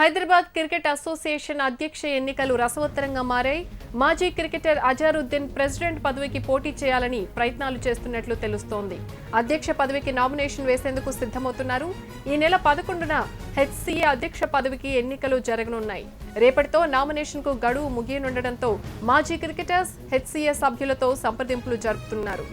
Hyderabad cricket association అధ్యక్ష ఎన్నికలు రసవత్తరంగా మారాయి. మాజీ క్రికెటర్ అజారుద్దీన్ ప్రెసిడెంట్ పదవికి పోటీ చేయాలని ప్రయత్నాలు చేస్తున్నట్లు తెలుస్తోంది. అధ్యక్ష పదవికి నామినేషన్ వేసేందుకు సిద్ధమవుతున్నారు. ఈ నెల 11న హెచ్సీఏ అధ్యక్ష పదవికి ఎన్నికలు జరగనున్నాయి. రేపటితో నామినేషన్కు గడువు ముగియనుండటంతో మాజీ క్రికెటర్స్ హెచ్సీఏ సభ్యులతో సంప్రదింపులు జరుపుతున్నారు.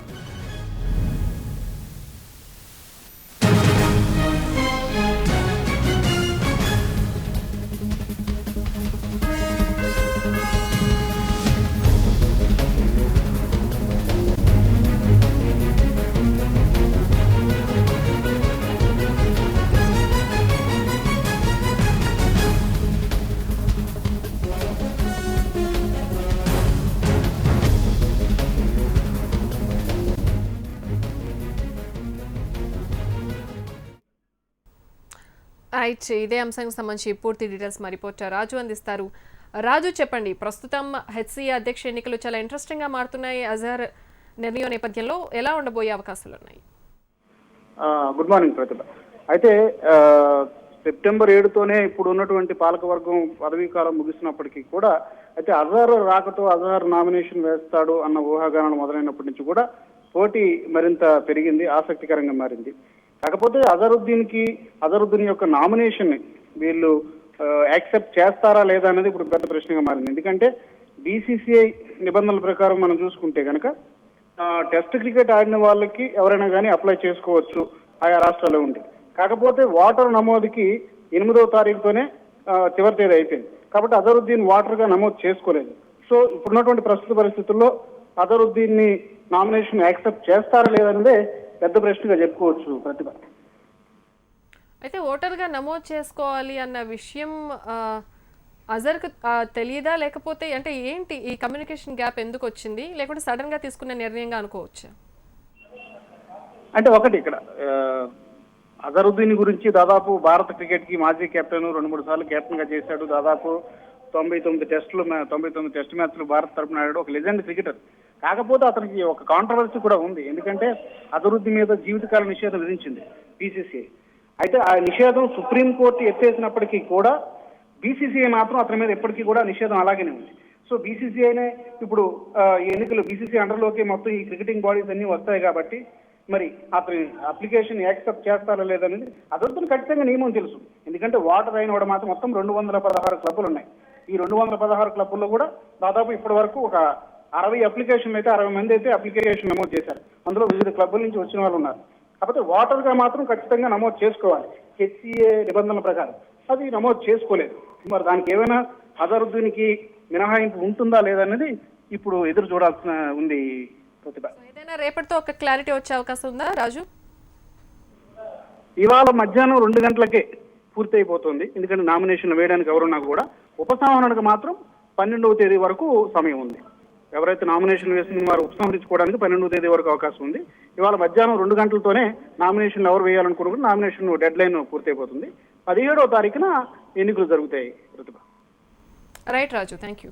రైట్, ఇదే అంశానికి సంబంధించి పూర్తి డీటెయిల్స్ మా రిపోర్టర్ రాజు అందిస్తారు. రాజు, చెప్పండి, ప్రస్తుతం హెచ్సీఏ అధ్యక్ష ఎన్నికలు చాలా ఇంట్రెస్టింగ్ గా మారుతున్నాయి. అజహర్ నిర్ణయం నేపథ్యంలో ఎలా ఉండబోయే అవకాశాలు ఉన్నాయి? గుడ్ మార్నింగ్ ప్రతిభ. అయితే సెప్టెంబర్ 7తోనే ఇప్పుడు ఉన్నటువంటి పాలకవర్గం పదవీ కాలం ముగిసినప్పటికీ కూడా అయితే అజహర్ రాకతో అజహర్ నామినేషన్ వేస్తాడు అన్న ఊహాగానాలు మొదలైనప్పటి నుంచి కూడా పోటీ మరింత పెరిగింది, ఆసక్తికరంగా మారింది. కాకపోతే అజరుద్దీన్ యొక్క నామినేషన్ వీళ్ళు యాక్సెప్ట్ చేస్తారా లేదా అనేది ఇప్పుడు పెద్ద ప్రశ్నగా మారింది. ఎందుకంటే బీసీసీఐ నిబంధనల ప్రకారం మనం చూసుకుంటే కనుక టెస్ట్ క్రికెట్ ఆడిన వాళ్ళకి ఎవరైనా కానీ అప్లై చేసుకోవచ్చు ఆయా రాష్ట్రాల్లో ఉండి. కాకపోతే ఓటర్ నమోదుకి 8వ తారీఖుతోనే చివరి తేదీ అయిపోయింది. కాబట్టి అజరుద్దీన్ ఓటర్గా నమోదు చేసుకోలేదు. సో ఇప్పుడున్నటువంటి ప్రస్తుత పరిస్థితుల్లో అజరుద్దీన్ని నామినేషన్ యాక్సెప్ట్ చేస్తారా లేదనేదే పెద్ద ప్రశ్నగా చెప్పుకోవచ్చు ప్రతిభ. అయితే ఓటర్గా నమోదు చేసుకోవాలి అన్న విషయం అజర్కు తెలియదా, లేకపోతే అంటే ఏంటి ఈ కమ్యూనికేషన్ గ్యాప్ ఎందుకు వచ్చింది, లేకుంటే సడన్ గా తీసుకున్న నిర్ణయంగా అనుకోవచ్చు? అంటే ఒకటి ఇక్కడ అజరుద్దీన్ గురించి దాదాపు భారత క్రికెట్ కి మాజీ కెప్టెన్ 2-3 సార్లు కెప్టెన్ గా చేశాడు. దాదాపు 99 టెస్ట్ మ్యాచ్లు భారత్ తరపున ఆడాడు. ఒక లెజెండ్ క్రికెటర్. కాకపోతే అతనికి ఒక కాంట్రవర్సీ కూడా ఉంది. ఎందుకంటే అజరుద్దీన్ మీద జీవితకాల నిషేధం విధించింది బీసీసీఐ. అయితే ఆ నిషేధం సుప్రీంకోర్టు ఎత్తేసినప్పటికీ కూడా బీసీసీఐ మాత్రం అతని మీద ఎప్పటికీ కూడా నిషేధం అలాగనే ఉంది. సో బీసీసీఐనే ఇప్పుడు ఈ ఎన్నికలు బీసీసీ అండర్లోకి మొత్తం ఈ క్రికెటింగ్ బాడీస్ అన్ని వస్తాయి. కాబట్టి మరి అతని అప్లికేషన్ యాక్సెప్ట్ చేస్తారా లేదనేది అజరుద్దీన్ ఖచ్చితంగా నియమం తెలుసు. ఎందుకంటే ఓటర్ అయిన వాడు మాత్రం మొత్తం 216 క్లబ్బులు ఉన్నాయి. ఈ 216 క్లబ్బుల్లో కూడా దాదాపు ఇప్పటి వరకు ఒక 60 అప్లికేషన్లు అయితే 60 మంది అయితే అప్లికేషన్ నమోదు చేశారు. అందులో వివిధ క్లబ్బుల నుంచి వచ్చిన వాళ్ళు ఉన్నారు. కాకపోతే ఓటర్గా మాత్రం ఖచ్చితంగా నమోదు చేసుకోవాలి హెచ్సీఏ నిబంధనల ప్రకారం. అది నమోదు చేసుకోలేదు. మరి దానికి ఏమైనా అజరుద్దీన్కి మినహాయింపు ఉంటుందా లేదనేది ఇప్పుడు ఎదురు చూడాల్సిన ఉంది ప్రతిభ. ఏదైనా రేపటితో ఒక క్లారిటీ వచ్చే అవకాశం ఉందా రాజు? ఇవాళ మధ్యాహ్నం 2 గంటలకే పూర్తి అయిపోతుంది. ఎందుకంటే నామినేషన్ వేయడానికి ఎవరున్నా కూడా ఉపసంహరణకు మాత్రం 12వ తేదీ వరకు సమయం ఉంది. ఎవరైతే నామినేషన్ వేసిన వారు ఉపసంహరించుకోవడానికి 12వ తేదీ వరకు అవకాశం ఉంది. ఇవాళ మధ్యాహ్నం 2 గంటలతోనే నామినేషన్ ఎవరు వేయాలనుకున్నప్పుడు నామినేషన్ డెడ్ లైన్ పూర్తయిపోతుంది. 17వ తారీఖున ఎన్నికలు జరుగుతాయి Pratibha. Right Raju, thank you.